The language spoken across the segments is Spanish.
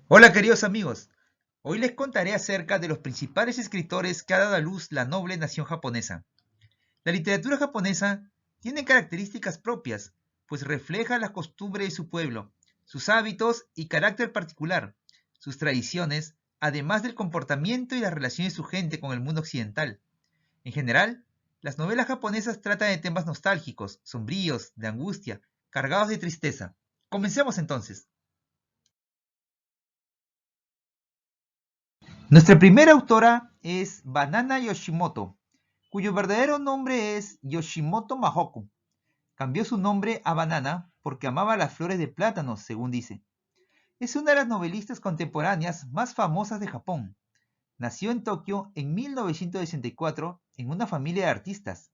Hola queridos amigos, hoy les contaré acerca de los principales escritores que ha dado a luz la noble nación japonesa. La literatura japonesa tiene características propias, pues refleja las costumbres de su pueblo, sus hábitos y carácter particular, sus tradiciones, además del comportamiento y las relaciones de su gente con el mundo occidental. En general, las novelas japonesas tratan de temas nostálgicos, sombríos, de angustia, cargados de tristeza. Comencemos entonces. Nuestra primera autora es Banana Yoshimoto, cuyo verdadero nombre es Yoshimoto Mahoku. Cambió su nombre a Banana porque amaba las flores de plátano, según dice. Es una de las novelistas contemporáneas más famosas de Japón. Nació en Tokio en 1964 en una familia de artistas.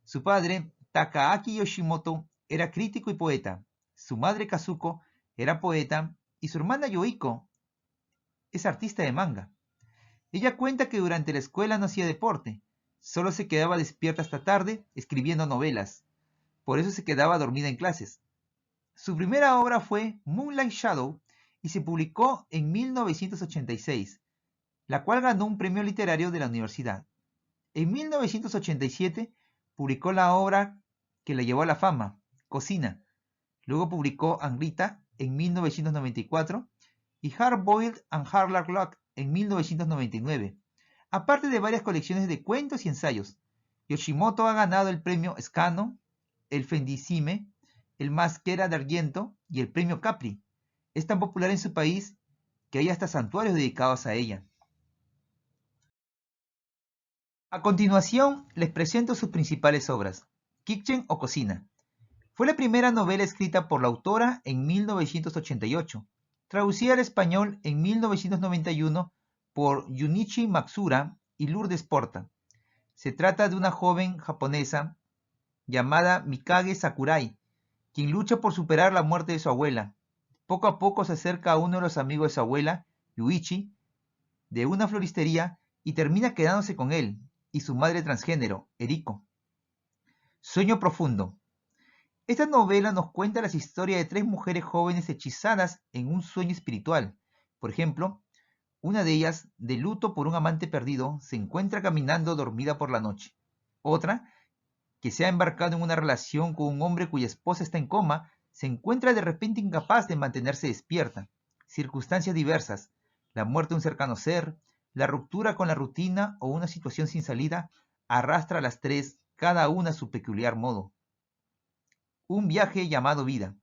Su padre, Takaaki Yoshimoto, era crítico y poeta. Su madre, Kazuko, era poeta y su hermana Yoiko es artista de manga. Ella cuenta que durante la escuela no hacía deporte, solo se quedaba despierta hasta tarde escribiendo novelas, por eso se quedaba dormida en clases. Su primera obra fue Moonlight Shadow y se publicó en 1986, la cual ganó un premio literario de la universidad. En 1987 publicó la obra que la llevó a la fama, Cocina. Luego publicó Angrita en 1994 y Hard Boiled and Hard Luck en 1999, aparte de varias colecciones de cuentos y ensayos. Yoshimoto ha ganado el premio Scano, el Fendicime, el Masquera de Argento y el premio Capri. Es tan popular en su país que hay hasta santuarios dedicados a ella. A continuación, les presento sus principales obras. Kitchen o Cocina. Fue la primera novela escrita por la autora en 1988, traducida al español en 1991 por Junichi Matsura y Lourdes Porta. Se trata de una joven japonesa llamada Mikage Sakurai, quien lucha por superar la muerte de su abuela. Poco a poco se acerca a uno de los amigos de su abuela, Yuichi, de una floristería y termina quedándose con él y su madre transgénero, Eriko. Sueño profundo. Esta novela nos cuenta las historias de tres mujeres jóvenes hechizadas en un sueño espiritual. Por ejemplo, una de ellas, de luto por un amante perdido, se encuentra caminando dormida por la noche. Otra, que se ha embarcado en una relación con un hombre cuya esposa está en coma, se encuentra de repente incapaz de mantenerse despierta. Circunstancias diversas, la muerte de un cercano ser, la ruptura con la rutina o una situación sin salida, arrastra a las tres, cada una a su peculiar modo. Un viaje llamado vida.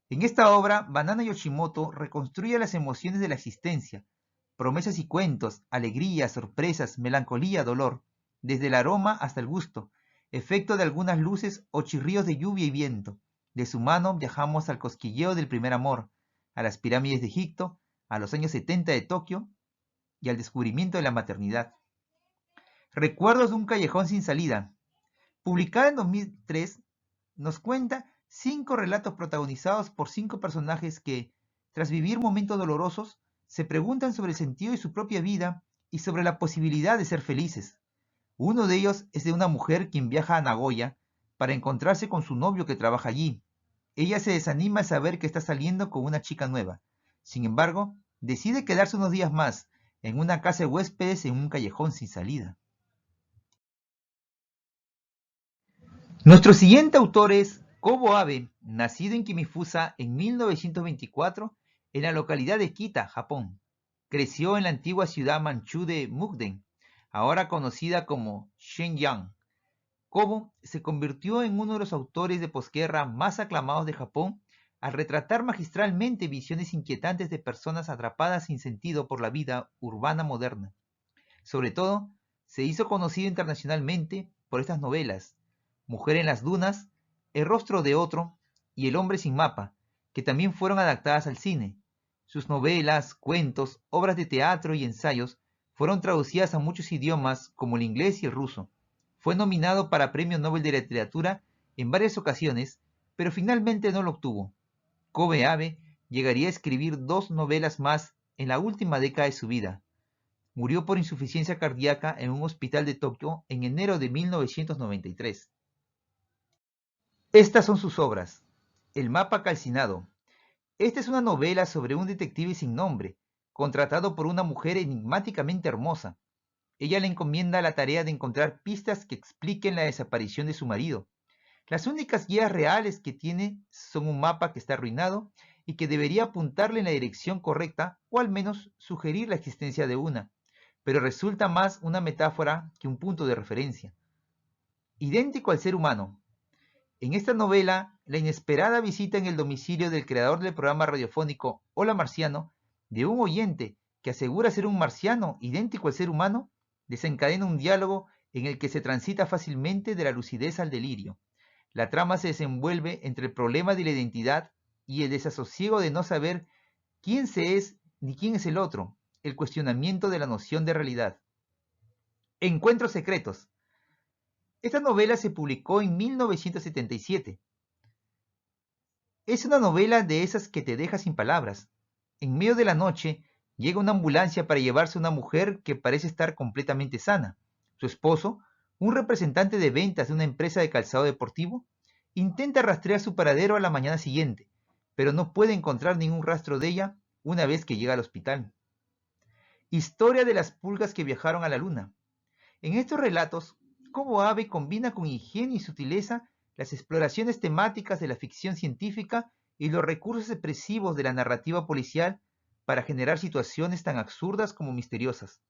En esta obra, Banana Yoshimoto reconstruye las emociones de la existencia, promesas y cuentos, alegrías, sorpresas, melancolía, dolor, desde el aroma hasta el gusto, efecto de algunas luces o chirríos de lluvia y viento. De su mano viajamos al cosquilleo del primer amor, a las pirámides de Egipto, a los años 70 de Tokio y al descubrimiento de la maternidad. Recuerdos de un callejón sin salida. Publicada en 2003, nos cuenta 5 relatos protagonizados por 5 personajes que, tras vivir momentos dolorosos, se preguntan sobre el sentido de su propia vida y sobre la posibilidad de ser felices. Uno de ellos es de una mujer quien viaja a Nagoya para encontrarse con su novio que trabaja allí. Ella se desanima al saber que está saliendo con una chica nueva. Sin embargo, decide quedarse unos días más en una casa de huéspedes en un callejón sin salida. Nuestro siguiente autor es Kobo Abe, nacido en Kimifusa en 1924 en la localidad de Kita, Japón. Creció en la antigua ciudad manchú de Mukden, ahora conocida como Shenyang. Kobo se convirtió en uno de los autores de posguerra más aclamados de Japón al retratar magistralmente visiones inquietantes de personas atrapadas sin sentido por la vida urbana moderna. Sobre todo, se hizo conocido internacionalmente por estas novelas: Mujer en las dunas, El rostro de otro y El hombre sin mapa, que también fueron adaptadas al cine. Sus novelas, cuentos, obras de teatro y ensayos fueron traducidas a muchos idiomas como el inglés y el ruso. Fue nominado para Premio Nobel de Literatura en varias ocasiones, pero finalmente no lo obtuvo. Kobe Abe llegaría a escribir 2 novelas más en la última década de su vida. Murió por insuficiencia cardíaca en un hospital de Tokio en enero de 1993. Estas son sus obras: El mapa calcinado. Esta es una novela sobre un detective sin nombre, contratado por una mujer enigmáticamente hermosa. Ella le encomienda la tarea de encontrar pistas que expliquen la desaparición de su marido. Las únicas guías reales que tiene son un mapa que está arruinado y que debería apuntarle en la dirección correcta o al menos sugerir la existencia de una, pero resulta más una metáfora que un punto de referencia. Idéntico al ser humano. En esta novela, la inesperada visita en el domicilio del creador del programa radiofónico Hola Marciano, de un oyente que asegura ser un marciano idéntico al ser humano, desencadena un diálogo en el que se transita fácilmente de la lucidez al delirio. La trama se desenvuelve entre el problema de la identidad y el desasosiego de no saber quién se es ni quién es el otro, el cuestionamiento de la noción de realidad. Encuentros secretos. Esta novela se publicó en 1977. Es una novela de esas que te deja sin palabras. En medio de la noche, llega una ambulancia para llevarse a una mujer que parece estar completamente sana. Su esposo, un representante de ventas de una empresa de calzado deportivo, intenta rastrear su paradero a la mañana siguiente, pero no puede encontrar ningún rastro de ella una vez que llega al hospital. Historia de las pulgas que viajaron a la luna. En estos relatos, Kobo Abe combina con ingenio y sutileza las exploraciones temáticas de la ficción científica y los recursos expresivos de la narrativa policial para generar situaciones tan absurdas como misteriosas.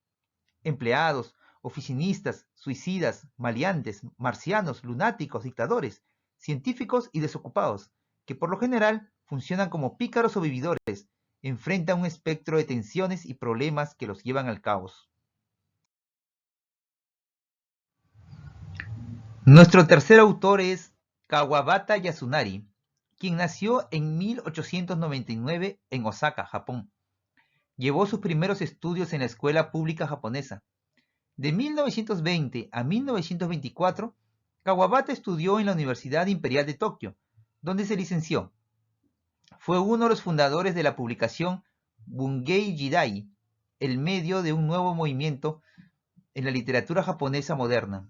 Empleados, oficinistas, suicidas, maleantes, marcianos, lunáticos, dictadores, científicos y desocupados, que por lo general funcionan como pícaros o vividores, enfrentan un espectro de tensiones y problemas que los llevan al caos. Nuestro tercer autor es Kawabata Yasunari, quien nació en 1899 en Osaka, Japón. Llevó sus primeros estudios en la escuela pública japonesa. De 1920 a 1924, Kawabata estudió en la Universidad Imperial de Tokio, donde se licenció. Fue uno de los fundadores de la publicación Bungei Jidai, el medio de un nuevo movimiento en la literatura japonesa moderna.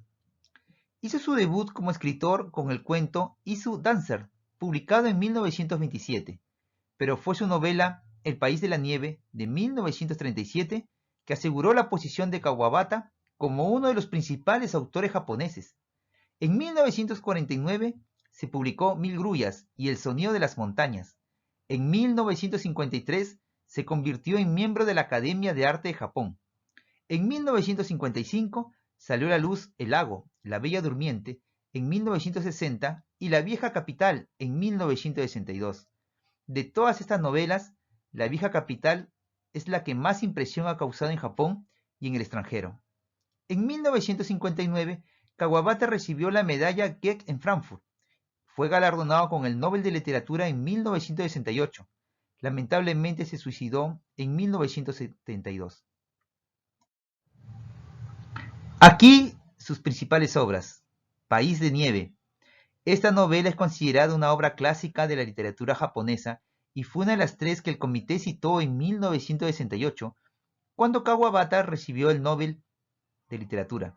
Hizo su debut como escritor con el cuento Isu Dancer, publicado en 1927, pero fue su novela El País de la Nieve, de 1937, que aseguró la posición de Kawabata como uno de los principales autores japoneses. En 1949 se publicó Mil grullas y El sonido de las montañas. En 1953 se convirtió en miembro de la Academia de Arte de Japón. En 1955 salió a la luz El lago, La Bella Durmiente, en 1960 y La Vieja Capital, en 1962. De todas estas novelas, La Vieja Capital es la que más impresión ha causado en Japón y en el extranjero. En 1959, Kawabata recibió la medalla Goethe en Frankfurt. Fue galardonado con el Nobel de Literatura en 1968. Lamentablemente se suicidó en 1972. Aquí sus principales obras. País de Nieve. Esta novela es considerada una obra clásica de la literatura japonesa y fue una de las tres que el comité citó en 1968, cuando Kawabata recibió el Nobel de Literatura.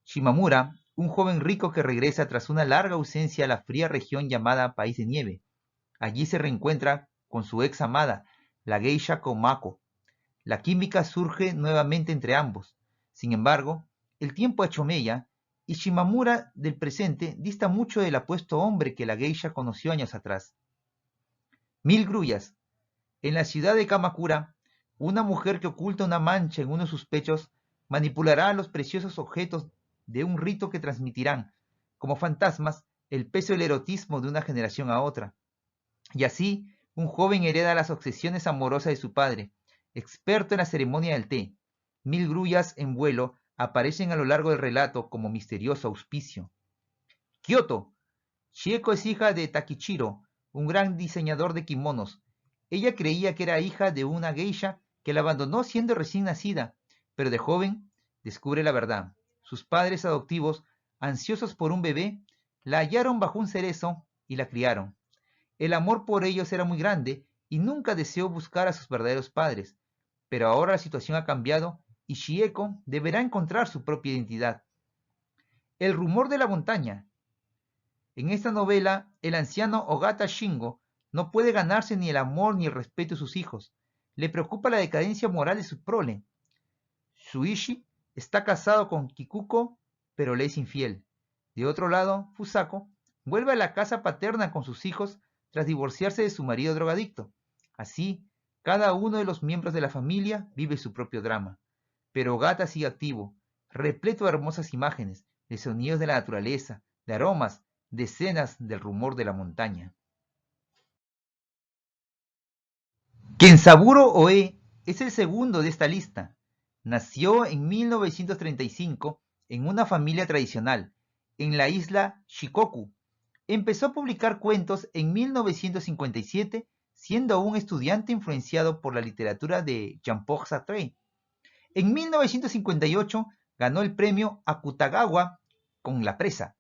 Shimamura, un joven rico que regresa tras una larga ausencia a la fría región llamada País de Nieve. Allí se reencuentra con su ex amada, la geisha Komako. La química surge nuevamente entre ambos. Sin embargo, el tiempo ha hecho mella y Shimamura del presente dista mucho del apuesto hombre que la geisha conoció años atrás. Mil grullas. En la ciudad de Kamakura, una mujer que oculta una mancha en uno de sus pechos manipulará los preciosos objetos de un rito que transmitirán, como fantasmas, el peso del erotismo de una generación a otra. Y así, un joven hereda las obsesiones amorosas de su padre, experto en la ceremonia del té. Mil grullas en vuelo aparecen a lo largo del relato como misterioso auspicio. Kyoto. Chieko es hija de Takichiro, un gran diseñador de kimonos. Ella creía que era hija de una geisha que la abandonó siendo recién nacida, pero de joven descubre la verdad. Sus padres adoptivos, ansiosos por un bebé, la hallaron bajo un cerezo y la criaron. El amor por ellos era muy grande y nunca deseó buscar a sus verdaderos padres, pero ahora la situación ha cambiado y Chieko deberá encontrar su propia identidad. El rumor de la montaña. En esta novela, el anciano Ogata Shingo No puede ganarse ni el amor ni el respeto de sus hijos. Le preocupa la decadencia moral de su prole. Shuichi está casado con Kikuko, pero le es infiel. De otro lado, Fusako vuelve a la casa paterna con sus hijos tras divorciarse de su marido drogadicto. Así, cada uno de los miembros de la familia vive su propio drama. Pero Gata sigue activo, repleto de hermosas imágenes, de sonidos de la naturaleza, de aromas, de escenas del rumor de la montaña. Kenzaburo Oe es el segundo de esta lista. Nació en 1935 en una familia tradicional, en la isla Shikoku. Empezó a publicar cuentos en 1957, siendo aún estudiante influenciado por la literatura de Jean-Paul Sartre. En 1958 ganó el premio Akutagawa con La presa.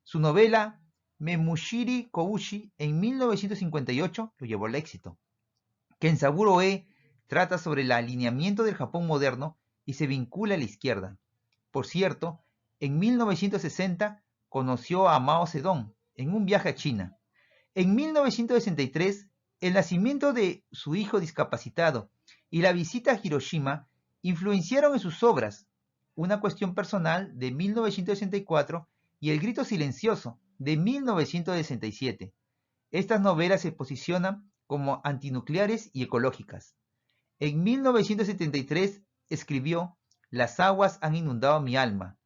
Su novela Memushiri Koushi en 1958 lo llevó al éxito. Kenzaburo Oe trata sobre el alineamiento del Japón moderno y se vincula a la izquierda. Por cierto, en 1960 conoció a Mao Zedong en un viaje a China. En 1963, el nacimiento de su hijo discapacitado y la visita a Hiroshima influenciaron en sus obras Una cuestión personal de 1964 y El grito silencioso de 1967. Estas novelas se posicionan como antinucleares y ecológicas. En 1973 escribió Las aguas han inundado mi alma,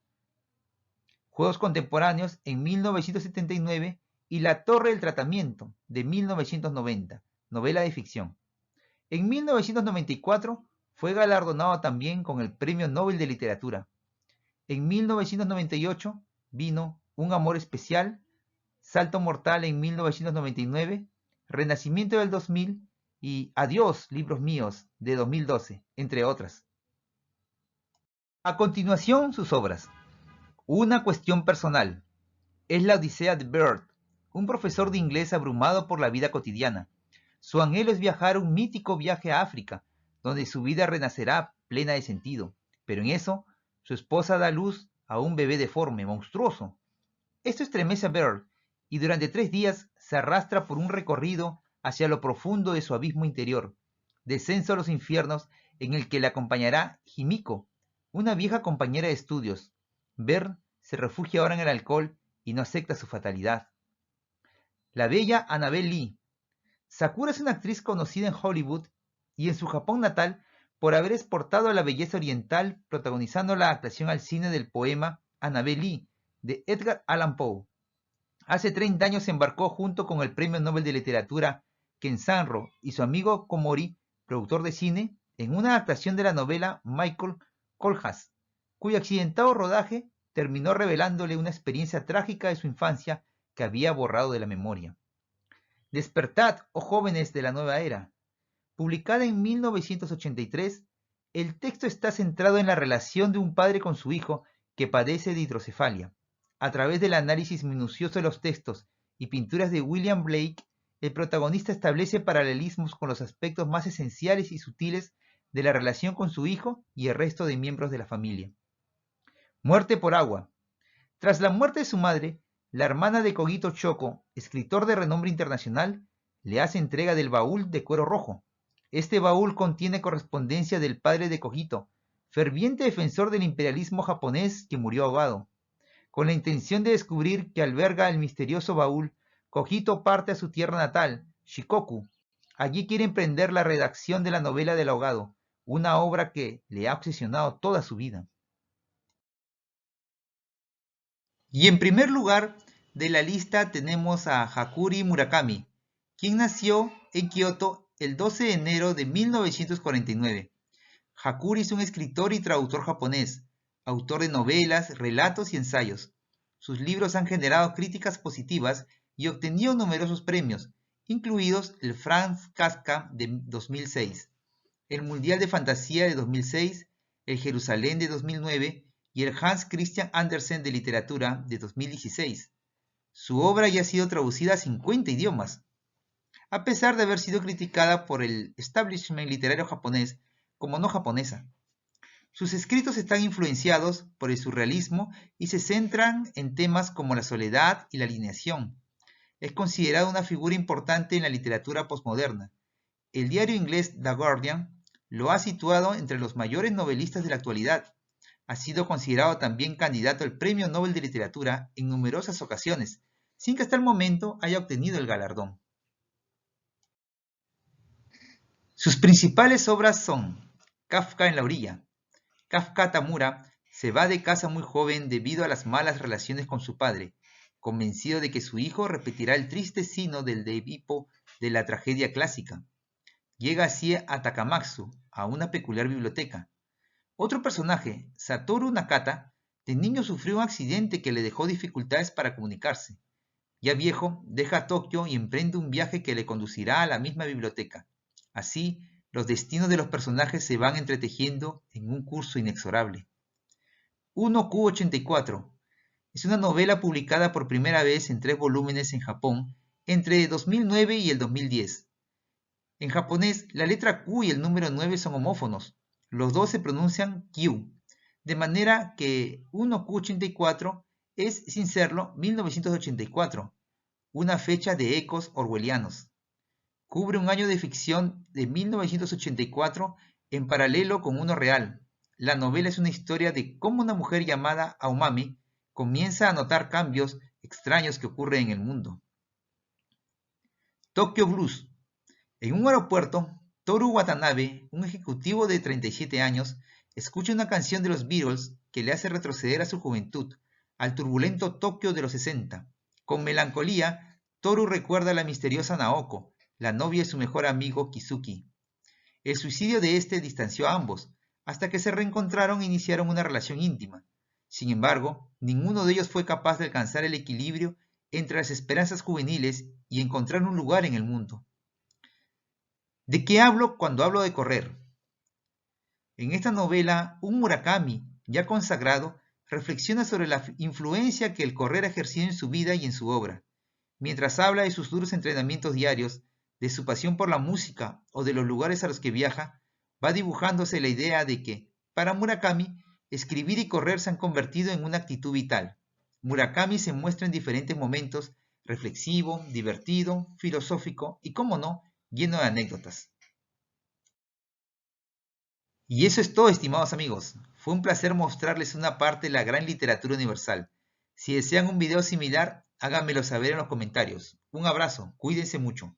Juegos contemporáneos en 1979 y La torre del tratamiento de 1990, novela de ficción. En 1994 fue galardonado también con el Premio Nobel de Literatura. En 1998 vino Un amor especial, Salto mortal en 1999, Renacimiento del 2000 y Adiós, libros míos, de 2012, entre otras. A continuación, sus obras. Una cuestión personal. Es la odisea de Bird, un profesor de inglés abrumado por la vida cotidiana. Su anhelo es viajar un mítico viaje a África, donde su vida renacerá plena de sentido. Pero en eso, su esposa da luz a un bebé deforme, monstruoso. Esto estremece a Bird, y durante 3 días se arrastra por un recorrido hacia lo profundo de su abismo interior, descenso a los infiernos en el que le acompañará Himiko, una vieja compañera de estudios. Bird se refugia ahora en el alcohol y no acepta su fatalidad. La bella Annabel Lee. Sakura es una actriz conocida en Hollywood y en su Japón natal por haber exportado la belleza oriental protagonizando la adaptación al cine del poema Annabel Lee de Edgar Allan Poe. Hace 30 años se embarcó junto con el Premio Nobel de Literatura Kenzanro y su amigo Komori, productor de cine, en una adaptación de la novela Michael Kohlhaas, cuyo accidentado rodaje terminó revelándole una experiencia trágica de su infancia que había borrado de la memoria. Despertad, oh jóvenes de la nueva era. Publicada en 1983, el texto está centrado en la relación de un padre con su hijo que padece de hidrocefalia. A través del análisis minucioso de los textos y pinturas de William Blake, el protagonista establece paralelismos con los aspectos más esenciales y sutiles de la relación con su hijo y el resto de miembros de la familia. Muerte por agua. Tras la muerte de su madre, la hermana de Kogito Choco, escritor de renombre internacional, le hace entrega del baúl de cuero rojo. Este baúl contiene correspondencia del padre de Kogito, ferviente defensor del imperialismo japonés que murió ahogado. Con la intención de descubrir qué alberga el misterioso baúl, Kogito parte a su tierra natal, Shikoku. Allí quiere emprender la redacción de la novela del ahogado, una obra que le ha obsesionado toda su vida. Y en primer lugar de la lista tenemos a Hakuri Murakami, quien nació en Kioto el 12 de enero de 1949. Hakuri es un escritor y traductor japonés, autor de novelas, relatos y ensayos. Sus libros han generado críticas positivas y obtenido numerosos premios, incluidos el Franz Kafka de 2006, el Mundial de Fantasía de 2006, el Jerusalén de 2009 y el Hans Christian Andersen de Literatura de 2016. Su obra ya ha sido traducida a 50 idiomas. A pesar de haber sido criticada por el establishment literario japonés como no japonesa. Sus escritos están influenciados por el surrealismo y se centran en temas como la soledad y la alienación. es considerado una figura importante en la literatura postmoderna. El diario inglés The Guardian lo ha situado entre los mayores novelistas de la actualidad. Ha sido considerado también candidato al Premio Nobel de Literatura en numerosas ocasiones, sin que hasta el momento haya obtenido el galardón. Sus principales obras son Kafka en la orilla. Kafka Tamura se va de casa muy joven debido a las malas relaciones con su padre, convencido de que su hijo repetirá el triste sino del Edipo de la tragedia clásica. Llega así a Takamatsu, a una peculiar biblioteca. Otro personaje, Satoru Nakata, de niño sufrió un accidente que le dejó dificultades para comunicarse. Ya viejo, deja Tokio y emprende un viaje que le conducirá a la misma biblioteca. Así, los destinos de los personajes se van entretejiendo en un curso inexorable. 1Q84 es una novela publicada por primera vez en 3 volúmenes en Japón entre 2009 y el 2010. En japonés, la letra Q y el número 9 son homófonos. Los dos se pronuncian Q, de manera que 1Q84 es, sin serlo, 1984, una fecha de ecos orwellianos. Cubre un año de ficción de 1984 en paralelo con uno real. La novela es una historia de cómo una mujer llamada Aomami comienza a notar cambios extraños que ocurren en el mundo. Tokyo Blues. En un aeropuerto, Toru Watanabe, un ejecutivo de 37 años, escucha una canción de los Beatles que le hace retroceder a su juventud, al turbulento Tokio de los 60. Con melancolía, Toru recuerda a la misteriosa Naoko, la novia de su mejor amigo Kizuki. El suicidio de este distanció a ambos, hasta que se reencontraron e iniciaron una relación íntima. Sin embargo, ninguno de ellos fue capaz de alcanzar el equilibrio entre las esperanzas juveniles y encontrar un lugar en el mundo. ¿De qué hablo cuando hablo de correr? En esta novela, un Murakami, ya consagrado, reflexiona sobre la influencia que el correr ha ejercido en su vida y en su obra. Mientras habla de sus duros entrenamientos diarios, de su pasión por la música o de los lugares a los que viaja, va dibujándose la idea de que, para Murakami, escribir y correr se han convertido en una actitud vital. Murakami se muestra en diferentes momentos, reflexivo, divertido, filosófico y, cómo no, lleno de anécdotas. Y eso es todo, estimados amigos. Fue un placer mostrarles una parte de la gran literatura universal. Si desean un video similar, háganmelo saber en los comentarios. Un abrazo, cuídense mucho.